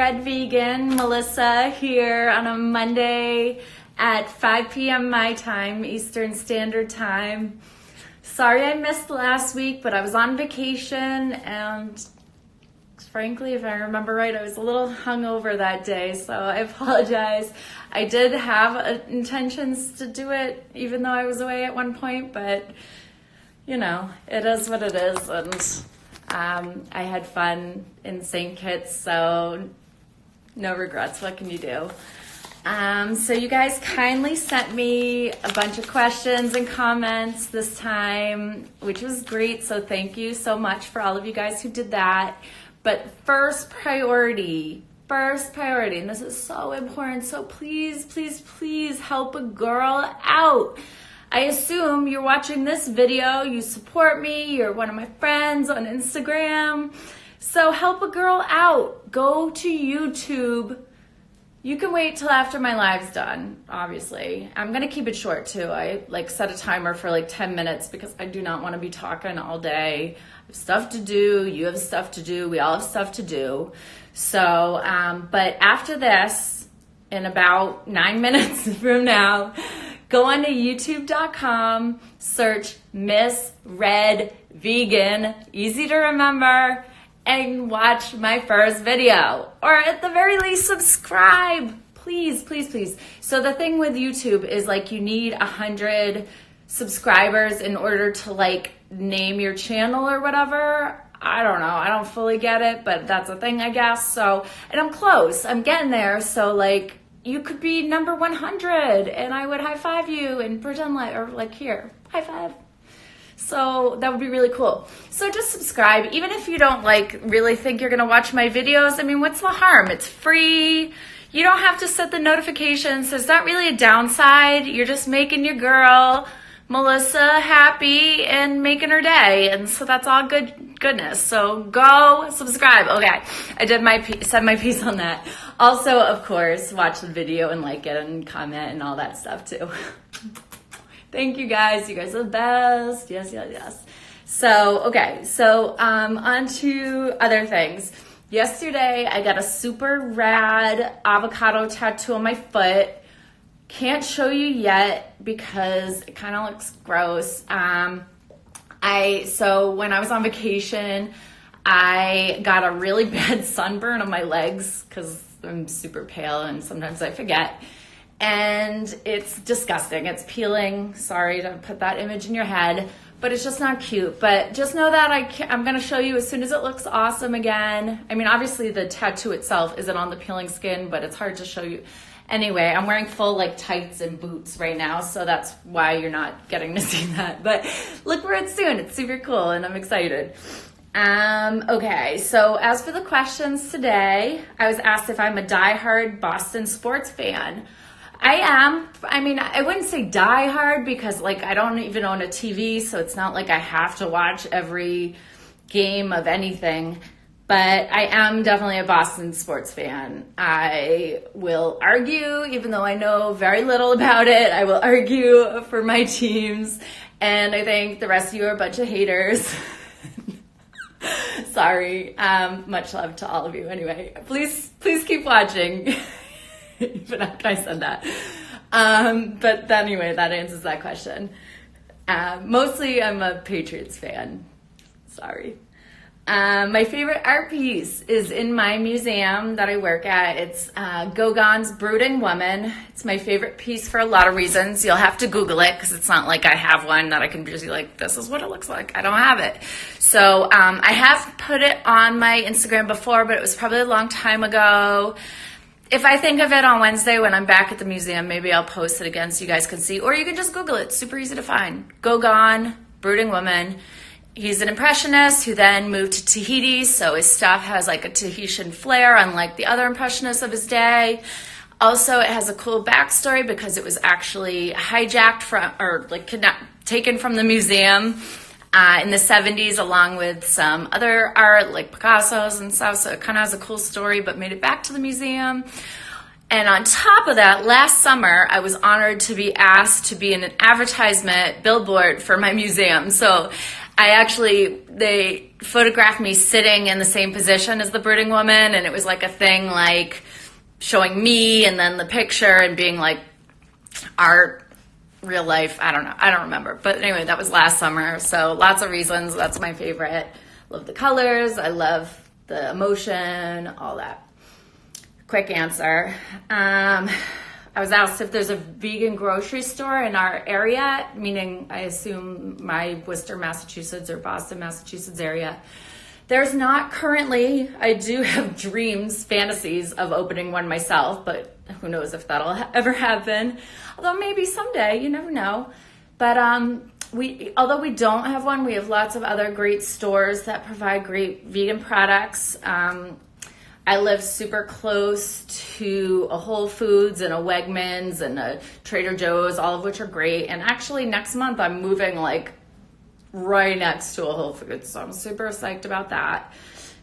Red Vegan, Melissa here on a Monday at 5 p.m. my time, Eastern Standard Time. Sorry I missed last week, but I was on vacation and frankly, if I remember right, I was a little hungover that day, so I apologize. I did have intentions to do it even though I was away at one point, but you know, it is what it is, and I had fun in St. Kitts, so no regrets. What can you do? So you guys kindly sent me a bunch of questions and comments this time, which was great. So thank you so much for all of you guys who did that. But first priority, and this is so important. So please, please, please help a girl out. I assume you're watching this video, you support me, you're one of my friends on Instagram. So help a girl out. Go to YouTube. You can wait till after my live's done, obviously. I'm gonna keep it short too. I set a timer for 10 minutes because I do not wanna be talking all day. I have stuff to do, you have stuff to do, we all have stuff to do. So, but after this, in about 9 minutes from now, go on to youtube.com, search Miss Red Vegan, easy to remember, and watch my first video. Or at the very least, subscribe. Please, please, please. So the thing with YouTube is you need 100 subscribers in order to name your channel or whatever. I don't know. I don't fully get it, but that's a thing, I guess. So, and I'm close. I'm getting there. So you could be number 100 and I would high five you and pretend here, high five. So that would be really cool. So just subscribe, even if you don't really think you're gonna watch my videos. I mean, what's the harm? It's free. You don't have to set the notifications. There's not really a downside. You're just making your girl, Melissa, happy and making her day. And so that's all goodness. So go subscribe. Okay, I did said my piece on that. Also, of course, watch the video and like it and comment and all that stuff too. Thank you guys. You guys are the best. Yes, yes, yes. So, okay. So, on to other things. Yesterday, I got a super rad avocado tattoo on my foot. Can't show you yet because it kind of looks gross. So when I was on vacation, I got a really bad sunburn on my legs because I'm super pale and sometimes I forget. And it's disgusting. It's peeling. Sorry to put that image in your head, but it's just not cute. But just know that I'm going to show you as soon as it looks awesome again. I mean, obviously the tattoo itself isn't on the peeling skin, but it's hard to show you. Anyway, I'm wearing full tights and boots right now, so that's why you're not getting to see that. But look for it soon. It's super cool and I'm excited. Okay, so as for the questions today, I was asked if I'm a diehard Boston sports fan. I am. I mean, I wouldn't say die hard because I don't even own a TV, so it's not like I have to watch every game of anything, but I am definitely a Boston sports fan. I will argue, even though I know very little about it, I will argue for my teams, and I think the rest of you are a bunch of haters. Sorry. Much love to all of you. Anyway, please keep watching. Even after I said that. But anyway, that answers that question. Mostly I'm a Patriots fan. Sorry. My favorite art piece is in my museum that I work at. It's Gauguin's Brooding Woman. It's my favorite piece for a lot of reasons. You'll have to Google it because it's not like I have one that I can just be this is what it looks like. I don't have it. So I have put it on my Instagram before, but it was probably a long time ago. If I think of it on Wednesday when I'm back at the museum, maybe I'll post it again so you guys can see. Or you can just Google it. It's super easy to find. Gauguin, Brooding Woman. He's an impressionist who then moved to Tahiti, so his stuff has a Tahitian flair, unlike the other impressionists of his day. Also, it has a cool backstory because it was actually hijacked from, or taken from the museum in the 70s, along with some other art like Picasso's and stuff. So it kind of has a cool story, but made it back to the museum. And on top of that, last summer, I was honored to be asked to be in an advertisement billboard for my museum. So they photographed me sitting in the same position as the brooding woman, and it was like a thing like showing me and then the picture and being like art, real life. I don't know. I don't remember. But anyway, that was last summer. So lots of reasons. That's my favorite. Love the colors. I love the emotion, all that. Quick answer. I was asked if there's a vegan grocery store in our area, meaning I assume my Worcester, Massachusetts or Boston, Massachusetts area. There's not currently. I do have dreams, fantasies of opening one myself, but who knows if that'll ever happen. Although maybe someday, you never know. But although we don't have one, we have lots of other great stores that provide great vegan products. I live super close to a Whole Foods and a Wegmans and a Trader Joe's, all of which are great. And actually next month I'm moving like right next to a Whole Foods, so I'm super psyched about that.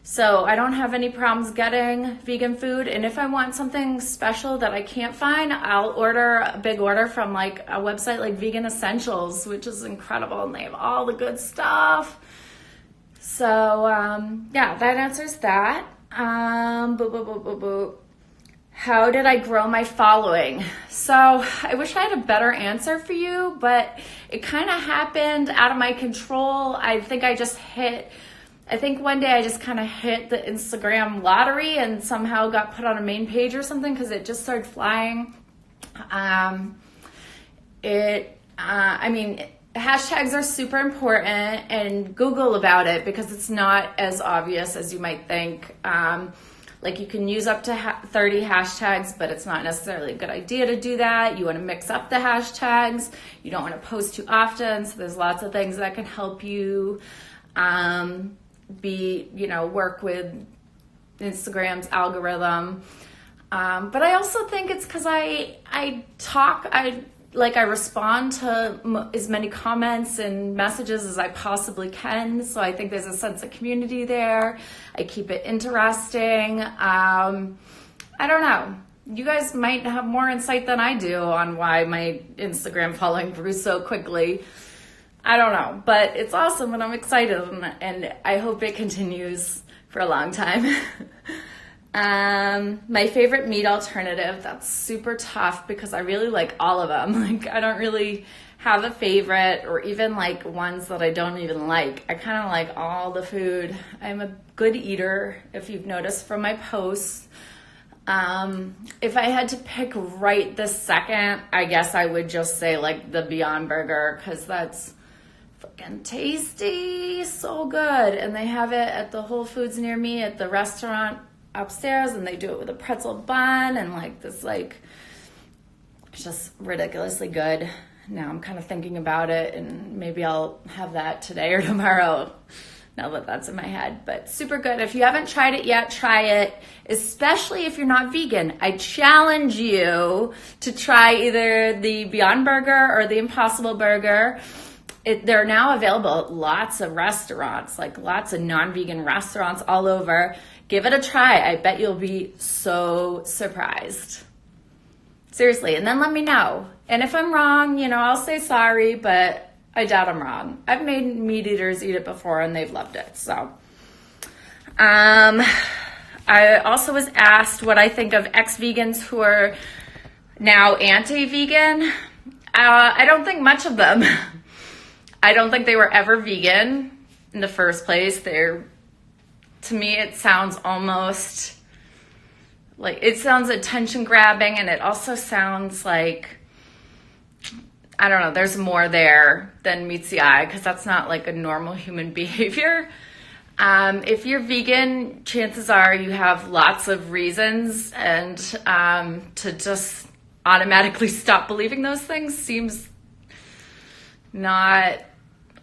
So I don't have any problems getting vegan food, and if I want something special that I can't find, I'll order a big order from like a website like Vegan Essentials, which is incredible, and they have all the good stuff. So yeah, that answers that. How did I grow my following? So I wish I had a better answer for you, but it kind of happened out of my control. I think one day I just kind of hit the Instagram lottery and somehow got put on a main page or something because it just started flying. Hashtags are super important, and Google about it because it's not as obvious as you might think. Like you can use up to 30 hashtags, but it's not necessarily a good idea to do that. You want to mix up the hashtags. You don't want to post too often. So there's lots of things that can help you work with Instagram's algorithm. But I also think it's because I respond to as many comments and messages as I possibly can. So I think there's a sense of community there. I keep it interesting. I don't know. You guys might have more insight than I do on why my Instagram following grew so quickly. I don't know, but it's awesome and I'm excited and I hope it continues for a long time. My favorite meat alternative, that's super tough because I really like all of them. Like I don't really have a favorite or even like ones that I don't even like. I kind of like all the food. I'm a good eater, if you've noticed from my posts. If I had to pick right this second, I guess I would just say like the Beyond Burger because that's freaking tasty, so good. And they have it at the Whole Foods near me at the restaurant upstairs, and they do it with a pretzel bun and like this, like it's just ridiculously good. Now I'm kind of thinking about it and maybe I'll have that today or tomorrow now that that's in my head. But super good. If you haven't tried it yet, try it, especially if you're not vegan. I challenge you to try either the Beyond Burger or the Impossible Burger. They're now available at lots of restaurants, like lots of non-vegan restaurants all over. Give it a try. I bet you'll be so surprised. Seriously, and then let me know. And if I'm wrong, I'll say sorry, but I doubt I'm wrong. I've made meat eaters eat it before and they've loved it. So, I also was asked what I think of ex-vegans who are now anti-vegan. I don't think much of them. I don't think they were ever vegan in the first place. To me, it sounds almost like, it sounds attention grabbing, and it also sounds like, I don't know, there's more there than meets the eye, because that's not like a normal human behavior. If you're vegan, chances are you have lots of reasons, and to just automatically stop believing those things seems not,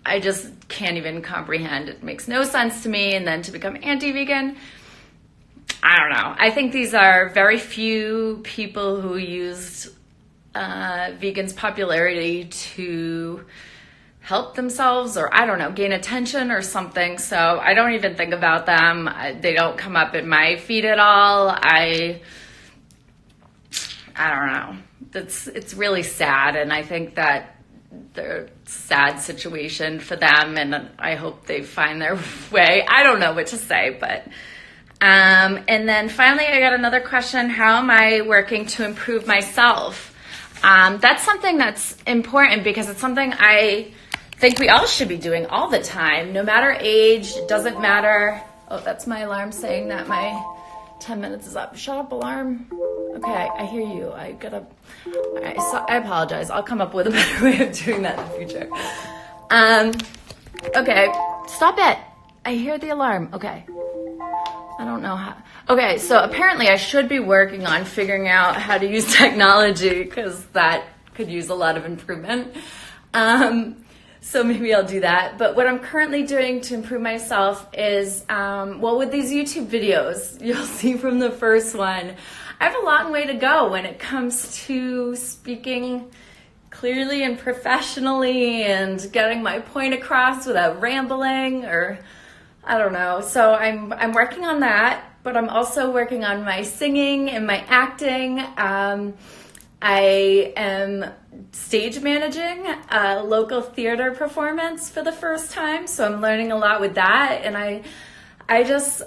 I just can't even comprehend. It makes no sense to me. And then to become anti-vegan, I don't know. I think these are very few people who used vegans' popularity to help themselves, or I don't know, gain attention or something. So I don't even think about them. They don't come up in my feed at all. I don't know. It's really sad, and I think that their sad situation for them, and I hope they find their way. I don't know what to say, but and then finally I got another question: how am I working to improve myself? That's something that's important because it's something I think we all should be doing all the time, no matter age. It doesn't matter. Oh, that's my alarm saying that my 10 minutes is up. Shut up, alarm. Okay, I hear you. I gotta. I apologize. I'll come up with a better way of doing that in the future. Okay, stop it. I hear the alarm. Okay. I don't know how. Okay, so apparently I should be working on figuring out how to use technology because that could use a lot of improvement. So maybe I'll do that. But what I'm currently doing to improve myself is, with these YouTube videos, you'll see from the first one, I have a long way to go when it comes to speaking clearly and professionally and getting my point across without rambling or I don't know. So I'm working on that, but I'm also working on my singing and my acting. I am stage managing a local theater performance for the first time, so I'm learning a lot with that. And I just,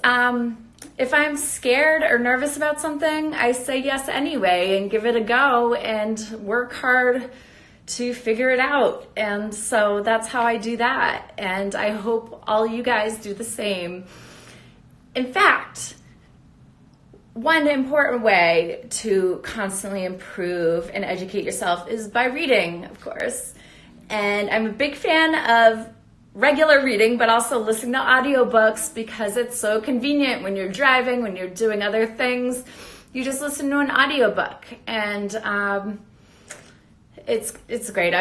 if I'm scared or nervous about something, I say yes anyway and give it a go and work hard to figure it out. And so that's how I do that. And I hope all you guys do the same. In fact, one important way to constantly improve and educate yourself is by reading, of course. And I'm a big fan of regular reading, but also listening to audiobooks because it's so convenient when you're driving, when you're doing other things. You just listen to an audiobook, and it's great.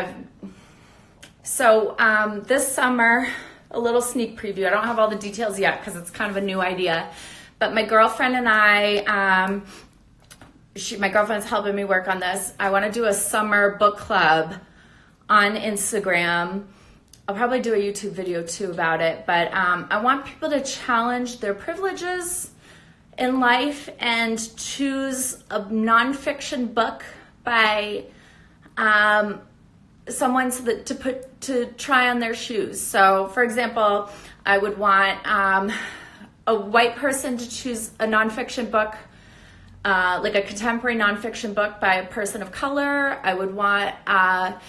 This summer, a little sneak preview. I don't have all the details yet because it's kind of a new idea. But my girlfriend and I, my girlfriend's helping me work on this. I want to do a summer book club on Instagram. I'll probably do a YouTube video too about it. But I want people to challenge their privileges in life and choose a nonfiction book by someone to try on their shoes. So, for example, I would want a white person to choose a nonfiction book, like a contemporary nonfiction book by a person of color. I would want a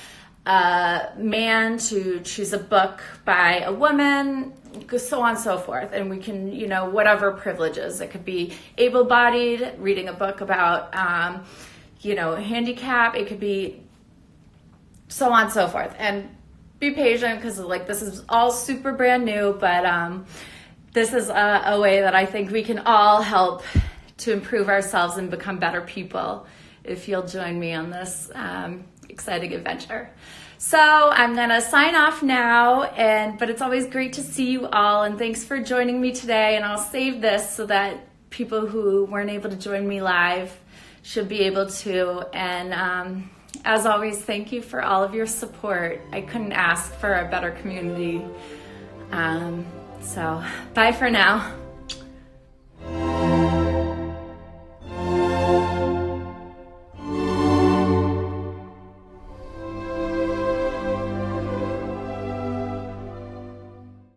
man to choose a book by a woman, so on and so forth. And we can, whatever privileges. It could be able-bodied, reading a book about, handicap. It could be so on and so forth. And be patient because this is all super brand new, but this is a way that I think we can all help to improve ourselves and become better people if you'll join me on this exciting adventure. So I'm gonna sign off now, but it's always great to see you all, and thanks for joining me today. And I'll save this so that people who weren't able to join me live should be able to. And as always, thank you for all of your support. I couldn't ask for a better community. So bye for now.